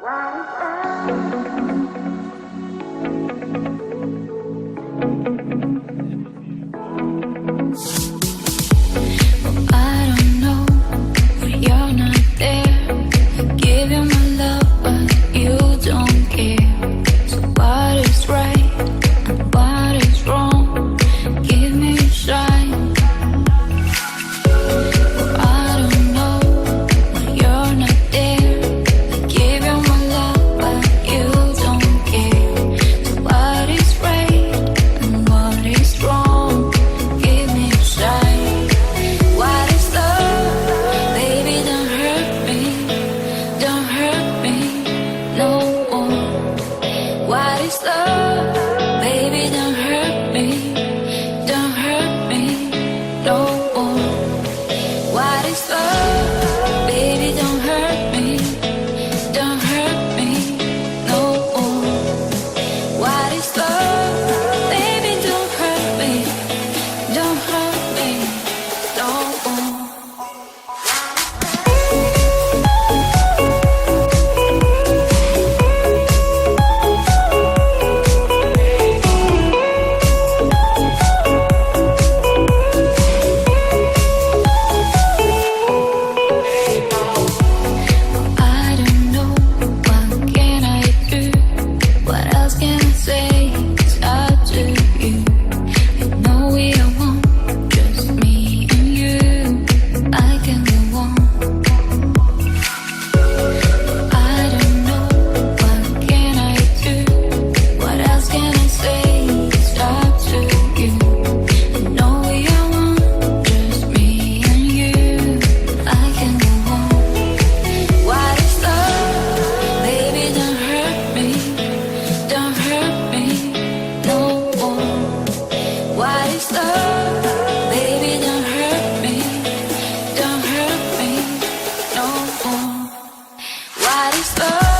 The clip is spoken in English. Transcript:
I don't know when you're not there. Give you my love, but you don't care. So what is right and what is wrong? Give me a sign. I don't know when you're not there. Give you my love, but you don't care. So what is right and what is wrong? Give me a sign. What is love? Baby, don't hurt me. Don't hurt me no more. What is love? Baby, don't hurt me. Don't hurt me no more. What is love? Baby, don't hurt me. Don't hurt me no more. What is love? Baby, don't hurt me. Don't hurt me no more. I don't know, what can I do? What else can I say? It's up to you. I know we are one, just me and you. I can go on. I don't know, what can I do? What else can I say? It's up to you. I know we are one, just me and you. I can go on. What is love? Baby, don't hurt me. Don't hurt me no more. What is love? Baby, don't hurt me. Don't hurt me no more. What is love?